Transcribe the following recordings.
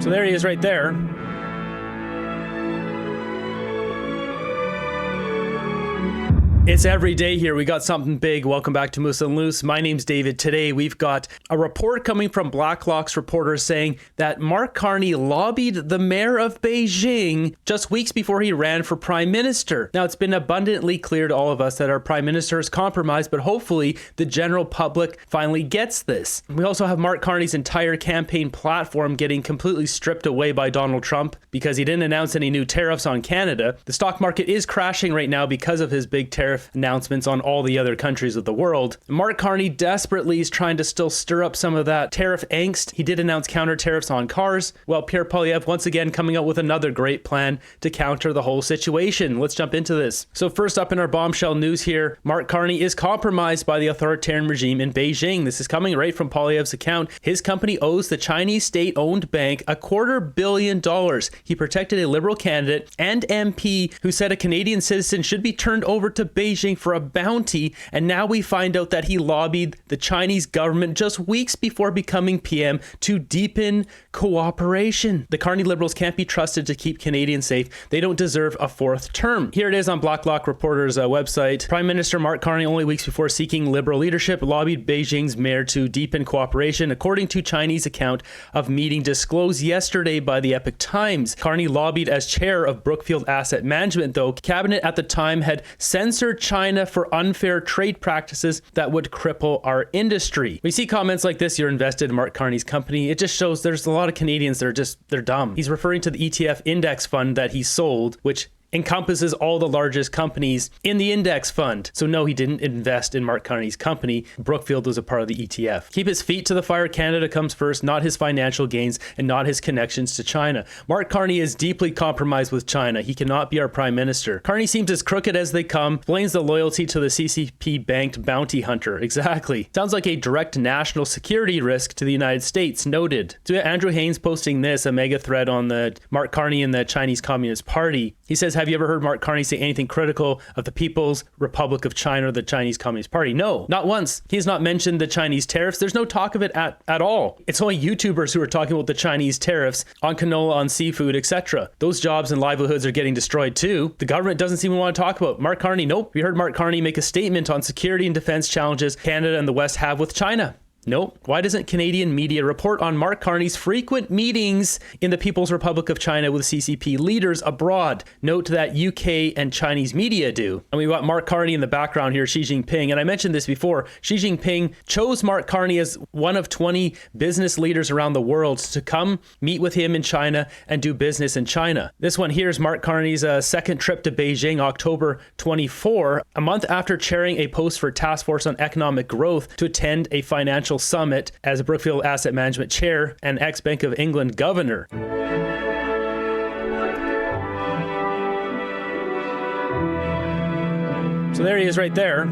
So there he is right there. It's every day here. We got something big. Welcome back to Moose and Loose. My name's David. Today we've got a report coming from Blacklock's reporters saying that Mark Carney lobbied the mayor of Beijing just weeks before he ran for prime minister. Now, it's been abundantly clear to all of us that our prime minister is compromised, but hopefully the general public finally gets this. We also have Mark Carney's entire campaign platform getting completely stripped away by Donald Trump because he didn't announce any new tariffs on Canada. The stock market is crashing right now because of his big tariff announcements on all the other countries of the world. Mark Carney desperately is trying to still stir up some of that tariff angst. He did announce counter tariffs on cars. Well, Pierre Poilievre once again coming out with another great plan to counter the whole situation. Let's jump into this. So first up in our bombshell news here, Mark Carney is compromised by the authoritarian regime in Beijing. This is coming right from Poilievre's account. His company owes the Chinese state-owned bank $250 million. He protected a liberal candidate and MP who said a Canadian citizen should be turned over to Beijing for a bounty, and now we find out that he lobbied the Chinese government just weeks before becoming PM to deepen cooperation. The Carney Liberals can't be trusted to keep Canadians safe. They don't deserve a fourth term. Here it is on Blacklock Reporter's website. Prime Minister Mark Carney, only weeks before seeking Liberal leadership, lobbied Beijing's mayor to deepen cooperation, according to Chinese account of meeting disclosed yesterday by the Epoch Times. Carney lobbied as chair of Brookfield Asset Management, though cabinet at the time had censored China for unfair trade practices that would cripple our industry. We see comments like this, you're invested in Mark Carney's company. It just shows there's a lot of Canadians that are they're dumb. He's referring to the ETF index fund that he sold, which encompasses all the largest companies in the index fund. So no, he didn't invest in Mark Carney's company. Brookfield was a part of the ETF. Keep his feet to the fire. Canada comes first, not his financial gains and not his connections to China. Mark Carney is deeply compromised with China. He cannot be our prime minister. Carney seems as crooked as they come, blames the loyalty to the CCP banked bounty hunter. Exactly. Sounds like a direct national security risk to the United States. Noted. So Andrew Haynes posting this, a mega thread on the Mark Carney and the Chinese Communist Party. He says, have you ever heard Mark Carney say anything critical of the People's Republic of China or the Chinese Communist Party? No, not once. He's not mentioned the Chinese tariffs. There's no talk of it at all. It's only YouTubers who are talking about the Chinese tariffs on canola, on seafood, etc. Those jobs and livelihoods are getting destroyed too. The government doesn't even want to talk about Mark Carney. Nope. We heard Mark Carney make a statement on security and defense challenges Canada and the West have with China. Nope. Why doesn't Canadian media report on Mark Carney's frequent meetings in the People's Republic of China with CCP leaders abroad? Note that UK and Chinese media do. And we got Mark Carney in the background here, Xi Jinping. And I mentioned this before. Xi Jinping chose Mark Carney as one of 20 business leaders around the world to come meet with him in China and do business in China. This one here is Mark Carney's second trip to Beijing, October 24, a month after chairing a post for Task Force on Economic Growth to attend a financial summit as a Brookfield Asset Management chair and ex-Bank of England governor. So there he is right there.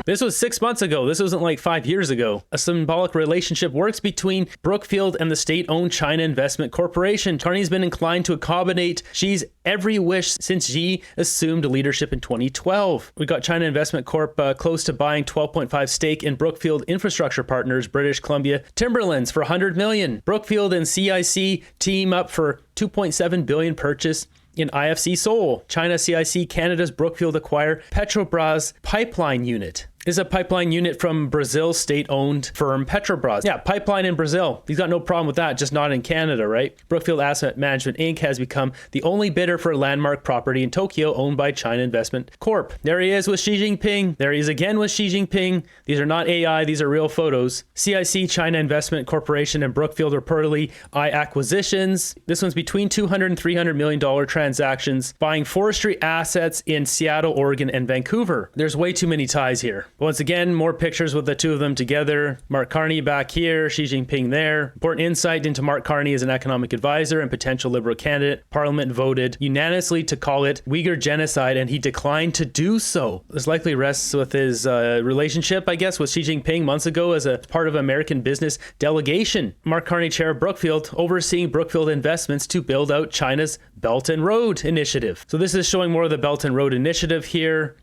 This was 6 months ago. This wasn't like 5 years ago. A symbolic relationship works between Brookfield and the state-owned China Investment Corporation. Carney's been inclined to accommodate Xi's every wish since Xi assumed leadership in 2012. We got China Investment Corp close to buying 12.5% stake in Brookfield Infrastructure Partners, British Columbia Timberlands for $100 million. Brookfield and CIC team up for $2.7 billion purchase in IFC Seoul. China CIC Canada's Brookfield acquire Petrobras pipeline unit. Is a pipeline unit from Brazil's state-owned firm Petrobras. Yeah, pipeline in Brazil. He's got no problem with that, just not in Canada, right? Brookfield Asset Management Inc. has become the only bidder for a landmark property in Tokyo owned by China Investment Corp. There he is with Xi Jinping. There he is again with Xi Jinping. These are not AI, these are real photos. CIC, China Investment Corporation, and Brookfield reportedly eye acquisitions. This one's between $200 and $300 million transactions, buying forestry assets in Seattle, Oregon, and Vancouver. There's way too many ties here. Once again, more pictures with the two of them together. Mark Carney back here, Xi Jinping there. Important insight into Mark Carney as an economic advisor and potential Liberal candidate. Parliament voted unanimously to call it Uyghur genocide, and he declined to do so. This likely rests with his relationship, I guess, with Xi Jinping months ago as a part of American business delegation. Mark Carney, chair of Brookfield, overseeing Brookfield investments to build out China's Belt and Road Initiative. So this is showing more of the Belt and Road Initiative here.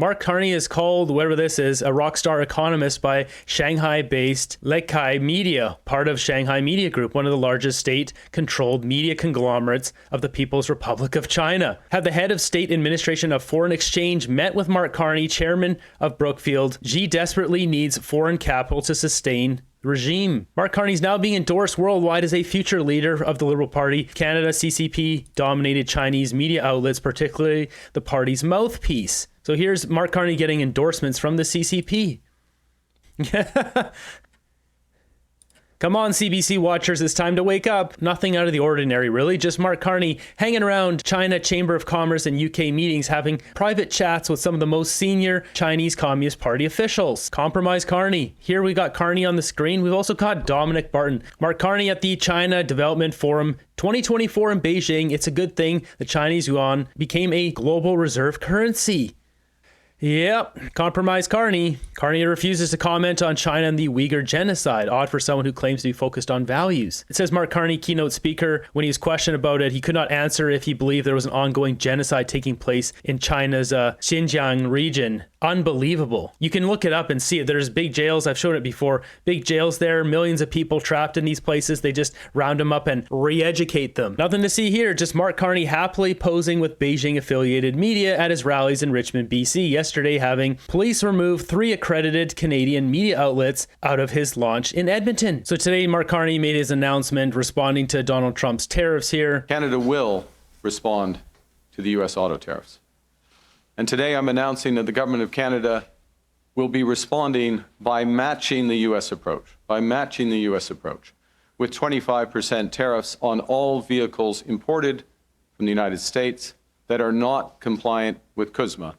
Mark Carney is called, whatever this is, a rock star economist by Shanghai-based Lekai Media, part of Shanghai Media Group, one of the largest state-controlled media conglomerates of the People's Republic of China. Had the head of State Administration of Foreign Exchange met with Mark Carney, chairman of Brookfield. Xi desperately needs foreign capital to sustain regime. Mark Carney is now being endorsed worldwide as a future leader of the Liberal Party. Canada, CCP dominated Chinese media outlets, particularly the party's mouthpiece. So here's Mark Carney getting endorsements from the CCP. Come on, CBC watchers, it's time to wake up. Nothing out of the ordinary, really. Just Mark Carney hanging around China Chamber of Commerce and UK meetings, having private chats with some of the most senior Chinese Communist Party officials. Compromise Carney. Here we got Carney on the screen. We've also got Dominic Barton. Mark Carney at the China Development Forum 2024 in Beijing. It's a good thing the Chinese yuan became a global reserve currency. Yep, compromise Carney. Carney refuses to comment on China and the Uyghur genocide. Odd for someone who claims to be focused on values. It says Mark Carney, keynote speaker, when he was questioned about it, he could not answer if he believed there was an ongoing genocide taking place in China's Xinjiang region. Unbelievable. You can look it up and see it. There's big jails. I've shown it before. Big jails there. Millions of people trapped in these places. They just round them up and re-educate them. Nothing to see here. Just Mark Carney happily posing with Beijing affiliated media at his rallies in Richmond, BC. Yesterday, having police remove 3 accredited Canadian media outlets out of his launch in Edmonton. So today, Mark Carney made his announcement responding to Donald Trump's tariffs here. Canada will respond to the U.S. auto tariffs. And today I'm announcing that the government of Canada will be responding by matching the U.S. approach, with 25% tariffs on all vehicles imported from the United States that are not compliant with CUSMA,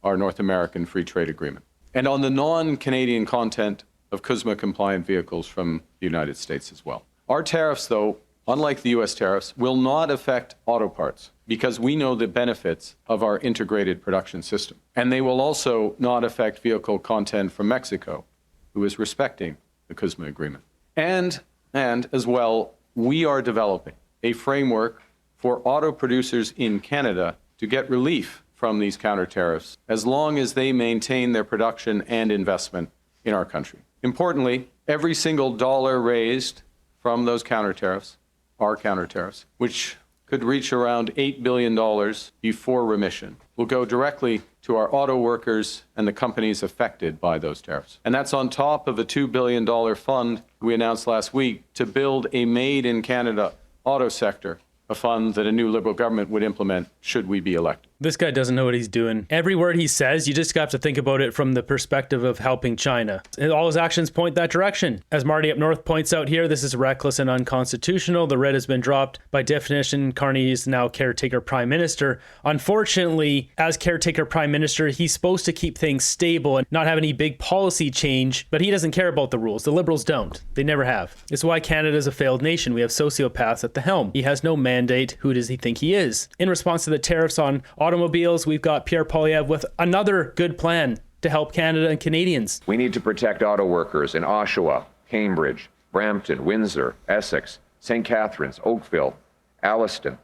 our North American Free Trade Agreement, and on the non-Canadian content of CUSMA-compliant vehicles from the United States as well. Our tariffs, though, unlike the U.S. tariffs, will not affect auto parts because we know the benefits of our integrated production system. And they will also not affect vehicle content from Mexico, who is respecting the CUSMA agreement. And as well, we are developing a framework for auto producers in Canada to get relief from these counter tariffs as long as they maintain their production and investment in our country. Importantly, every single dollar raised from those counter tariffs, our counter tariffs, which could reach around $8 billion before remission, will go directly to our auto workers and the companies affected by those tariffs. And that's on top of a $2 billion fund we announced last week to build a made-in-Canada auto sector, a fund that a new Liberal government would implement should we be elected. This guy doesn't know what he's doing. Every word he says, you just have to think about it from the perspective of helping China. And all his actions point that direction. As Marty up north points out here, this is reckless and unconstitutional. The red has been dropped. By definition, Carney is now caretaker prime minister. Unfortunately, as caretaker prime minister, he's supposed to keep things stable and not have any big policy change, but he doesn't care about the rules. The Liberals don't. They never have. It's why Canada is a failed nation. We have sociopaths at the helm. He has no mandate. Who does he think he is? In response to the tariffs on automobiles, we've got Pierre Poilievre with another good plan to help Canada and Canadians. We need to protect auto workers in Oshawa, Cambridge, Brampton, Windsor, Essex, St. Catharines, Oakville, Alliston,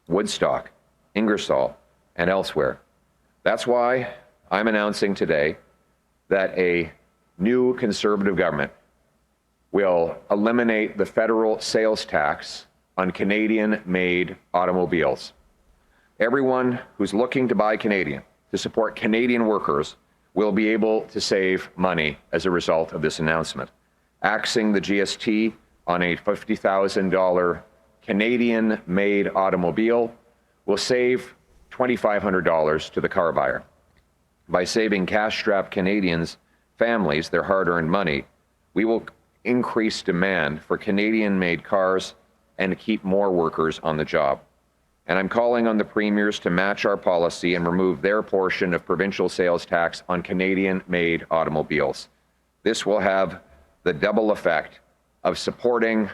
Woodstock, Ingersoll, and elsewhere. That's why I'm announcing today that a new Conservative government will eliminate the federal sales tax on Canadian-made automobiles. Everyone who's looking to buy Canadian, to support Canadian workers, will be able to save money as a result of this announcement. Axing the GST on a $50,000 Canadian-made automobile will save $2,500 to the car buyer. By saving cash-strapped Canadians' families their hard-earned money, we will increase demand for Canadian-made cars and keep more workers on the job. And I'm calling on the premiers to match our policy and remove their portion of provincial sales tax on Canadian-made automobiles. This will have the double effect of supporting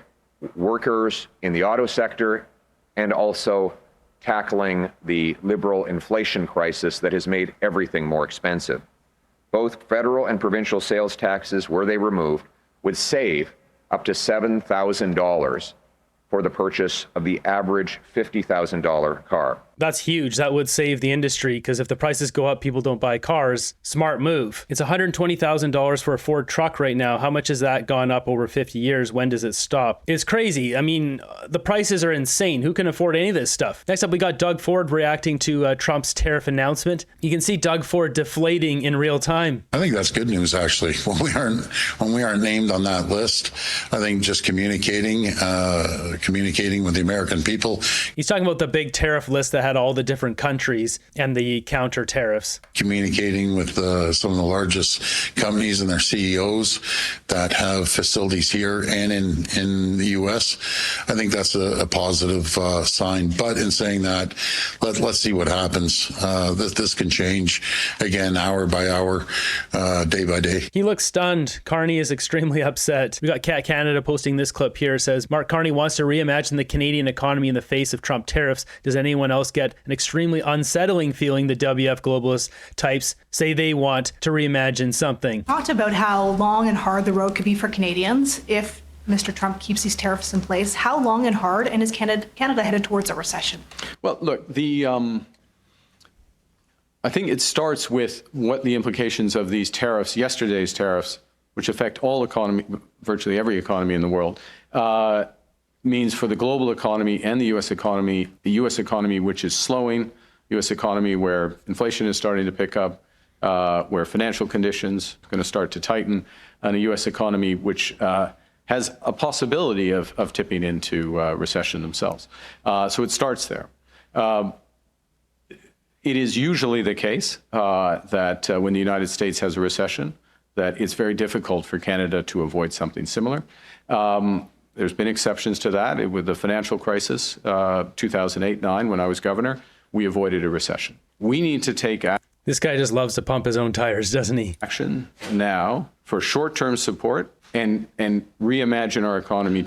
workers in the auto sector and also tackling the Liberal inflation crisis that has made everything more expensive. Both federal and provincial sales taxes, were they removed, would save up to $7,000 for the purchase of the average $50,000 car. That's huge. That would save the industry, because if the prices go up, people don't buy cars. Smart move. It's $120,000 for a Ford truck right now. How much has that gone up over 50 years? When does it stop? It's crazy. I mean, the prices are insane. Who can afford any of this stuff? Next up, we got Doug Ford reacting to Trump's tariff announcement. You can see Doug Ford deflating in real time. I think that's good news, actually. When we aren't named on that list, I think just communicating with the American people. He's talking about the big tariff list that had all the different countries and the counter tariffs. Communicating with some of the largest companies and their CEOs that have facilities here and in the U.S. I think that's a positive sign. But in saying that, let's see what happens. This can change again, hour by hour, day by day. He looks stunned. Carney is extremely upset. We got Cat Canada posting this clip here. It says, Mark Carney wants to reimagine the Canadian economy in the face of Trump tariffs. Does anyone else get an extremely unsettling feeling the WF globalist types say they want to reimagine something? Talked about how long and hard the road could be for Canadians if Mr. Trump keeps these tariffs in place. How long and hard, and is Canada headed towards a recession? Well, look, I think it starts with what the implications of these tariffs, yesterday's tariffs, which affect all economy, virtually every economy in the world, means for the global economy and the U.S. economy, which is slowing, U.S. economy where inflation is starting to pick up, where financial conditions are going to start to tighten, and a U.S. economy which has a possibility of tipping into recession themselves. So it starts there. It is usually the case that when the United States has a recession, that it's very difficult for Canada to avoid something similar. There's been exceptions to that. With the financial crisis, 2008-9, when I was governor, we avoided a recession. We need to take This guy just loves to pump his own tires, doesn't he? Action now for short-term support and reimagine our economy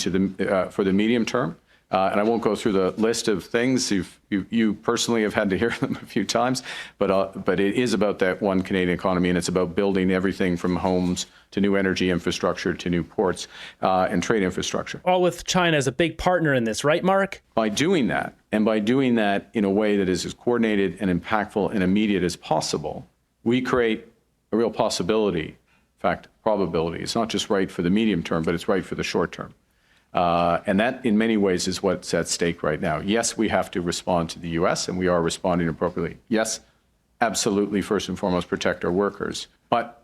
for the medium term. And I won't go through the list of things. You personally have had to hear them a few times, but it is about that one Canadian economy, and it's about building everything from homes to new energy infrastructure to new ports and trade infrastructure. All with China as a big partner in this, right, Mark? By doing that, and by doing that in a way that is as coordinated and impactful and immediate as possible, we create a real possibility, in fact, probability. It's not just right for the medium term, but it's right for the short term. And that, in many ways, is what's at stake right now. Yes, we have to respond to the U.S., and we are responding appropriately. Yes, absolutely, first and foremost, protect our workers. But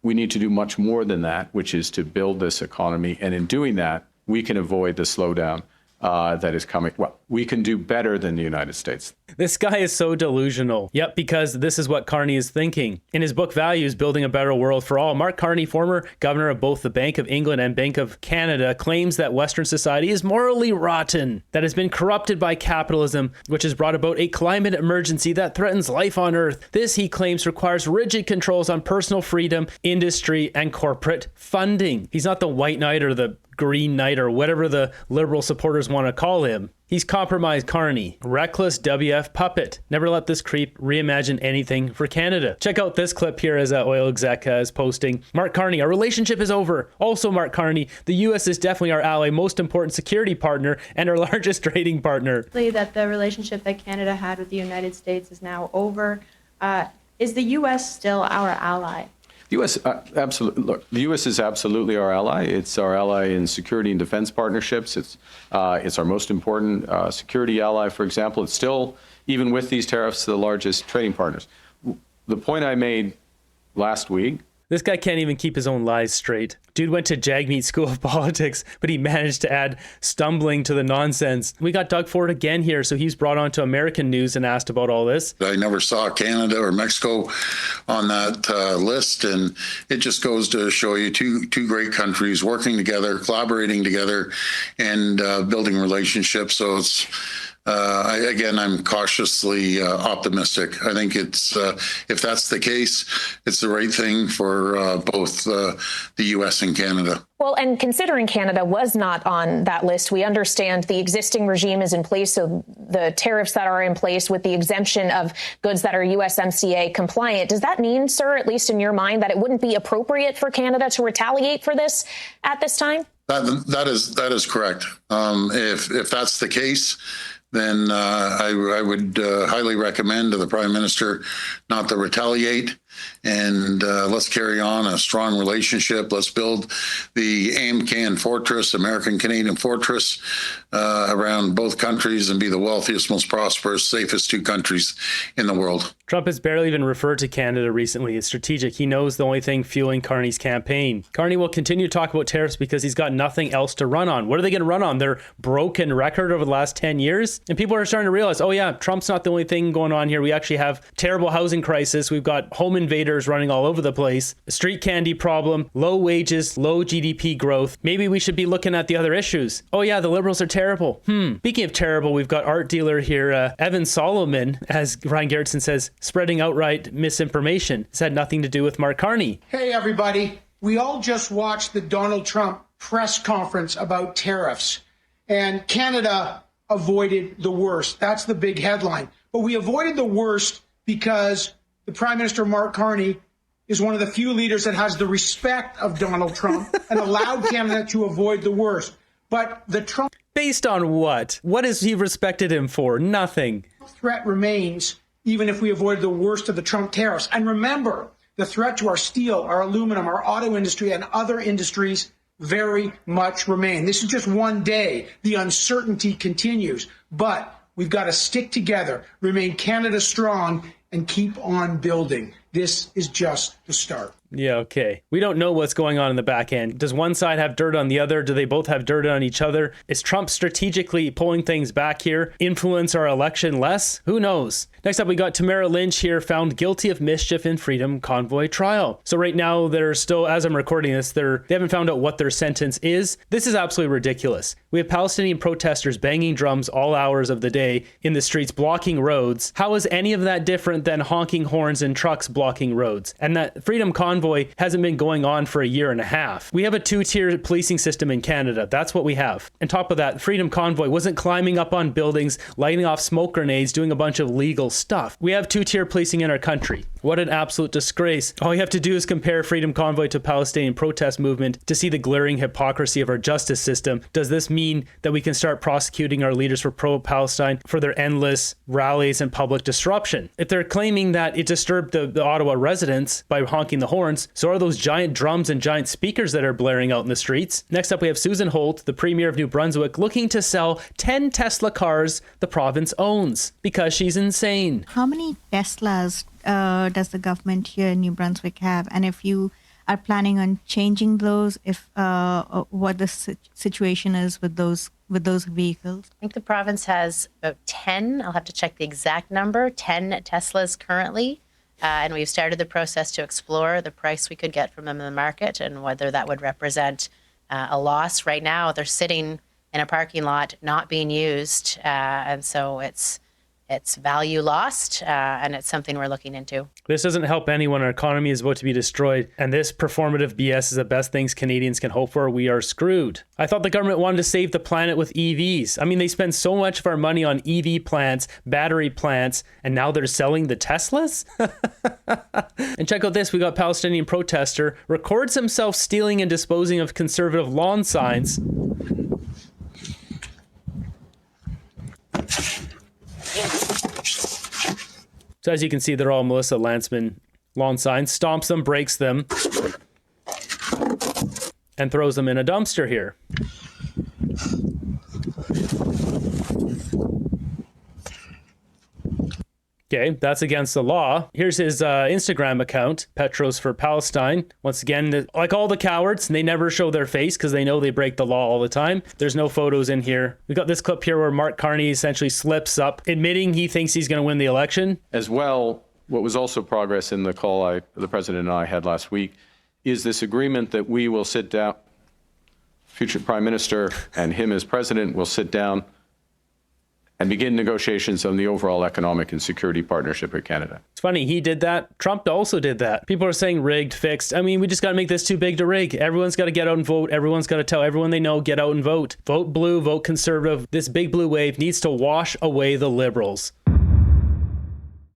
we need to do much more than that, which is to build this economy. And in doing that, we can avoid the slowdown that is coming. Well, we can do better than the United States. This guy is so delusional. Yep, because this is what Carney is thinking. In his book Values, Building a Better World for All, Mark Carney, former governor of both the Bank of England and Bank of Canada, claims that Western society is morally rotten, that has been corrupted by capitalism, which has brought about a climate emergency that threatens life on Earth. This, he claims, requires rigid controls on personal freedom, industry, and corporate funding. He's not the white knight or the green knight or whatever the liberal supporters want to call him. He's compromised Carney. Reckless WF puppet. Never let this creep reimagine anything for Canada. Check out this clip here as oil exec is posting. Mark Carney, our relationship is over. Also, Mark Carney, the U.S. is definitely our ally, most important security partner, and our largest trading partner. That the relationship that Canada had with the United States is now over. Is the U.S. still our ally? The U.S. Absolutely. Look, the U.S. is absolutely our ally. It's our ally in security and defense partnerships. It's our most important security ally. For example, it's still, even with these tariffs, the largest trading partners. The point I made last week. This guy can't even keep his own lies straight. Dude went to Jagmeet School of Politics, but he managed to add stumbling to the nonsense. We got Doug Ford again here, so he's brought on to American news and asked about all this. I never saw Canada or Mexico on that list, and it just goes to show you two great countries working together, collaborating together, and building relationships. So it's I'm cautiously optimistic. I think it's if that's the case, it's the right thing for both the U.S. and Canada. Well, and considering Canada was not on that list, we understand the existing regime is in place. So the tariffs that are in place with the exemption of goods that are USMCA compliant. Does that mean, sir, at least in your mind, that it wouldn't be appropriate for Canada to retaliate for this at this time? That is correct. If that's the case, then I would highly recommend to the Prime Minister not to retaliate. And let's carry on a strong relationship. Let's build the AMCAN fortress, American-Canadian fortress, around both countries and be the wealthiest, most prosperous, safest two countries in the world. Trump has barely even referred to Canada recently. It's strategic. He knows the only thing fueling Carney's campaign. Carney will continue to talk about tariffs because he's got nothing else to run on. What are they going to run on? Their broken record over the last 10 years? And people are starting to realize, oh yeah, Trump's not the only thing going on here. We actually have terrible housing crisis. We've got home invaders running all over the place, a street candy problem, low wages, low GDP growth. Maybe we should be looking at the other issues. Oh yeah, the Liberals are terrible. Speaking of terrible, we've got art dealer here, Evan Solomon, as Ryan Garrettson says, spreading outright misinformation. This had nothing to do with Mark Carney. Hey everybody, we all just watched the Donald Trump press conference about tariffs, and Canada avoided the worst. That's the big headline. But we avoided the worst because the Prime Minister, Mark Carney, is one of the few leaders that has the respect of Donald Trump and allowed Canada to avoid the worst. But the Trump... Based on what? What has he respected him for? Nothing. Threat remains, even if we avoid the worst of the Trump tariffs. And remember, the threat to our steel, our aluminum, our auto industry, and other industries very much remain. This is just one day. The uncertainty continues. But we've got to stick together, remain Canada strong, and keep on building. This is just the start. Yeah, okay. We don't know what's going on in the back end. Does one side have dirt on the other? Do they both have dirt on each other? Is Trump strategically pulling things back here? Influence our election less? Who knows? Next up, we got Tamara Lynch here, found guilty of mischief in Freedom Convoy trial. So right now, they're still, as I'm recording this, they haven't found out what their sentence is. This is absolutely ridiculous. We have Palestinian protesters banging drums all hours of the day in the streets, blocking roads. How is any of that different than honking horns and trucks blocking roads? And that Freedom Convoy hasn't been going on for a year and a half. We have a two-tier policing system in Canada. That's what we have. On top of that, Freedom Convoy wasn't climbing up on buildings, lighting off smoke grenades, doing a bunch of legal stuff. We have two-tier policing in our country. What an absolute disgrace. All you have to do is compare Freedom Convoy to Palestinian protest movement to see the glaring hypocrisy of our justice system. Does this mean that we can start prosecuting our leaders for pro-Palestine for their endless rallies and public disruption? If they're claiming that it disturbed the Ottawa residents by honking the horns, so are those giant drums and giant speakers that are blaring out in the streets. Next up, we have Susan Holt, the Premier of New Brunswick, looking to sell 10 Tesla cars the province owns because she's insane. How many Teslas does the government here in New Brunswick have? And if you are planning on changing those, if what the situation is with those vehicles? I think the province has about 10, I'll have to check the exact number, 10 Teslas currently. And we've started the process to explore the price we could get from them in the market and whether that would represent a loss. Right now, they're sitting in a parking lot not being used. And so it's value lost, and it's something we're looking into. This doesn't help anyone. Our economy is about to be destroyed, and this performative BS is the best things Canadians can hope for. We are screwed. I thought the government wanted to save the planet with EVs. I mean, they spend so much of our money on EV plants, battery plants, and now they're selling the Teslas? And check out this. We got Palestinian protester records himself stealing and disposing of conservative lawn signs. So as you can see, they're all Melissa Lantzman lawn signs. Stomps them, breaks them, and throws them in a dumpster here. Okay, that's against the law. Here's his Instagram account, Petros for Palestine. Once again, like all the cowards, they never show their face because they know they break the law all the time. There's no photos in here. We got this clip here where Mark Carney essentially slips up, admitting he thinks he's going to win the election. As well, what was also progress in the call the President and I had last week is this agreement that we will sit down, future Prime Minister and him as President will sit down and begin negotiations on the overall economic and security partnership with Canada. It's funny, he did that. Trump also did that. People are saying rigged, fixed. I mean, we just got to make this too big to rig. Everyone's got to get out and vote. Everyone's got to tell everyone they know, get out and vote. Vote blue, vote conservative. This big blue wave needs to wash away the Liberals.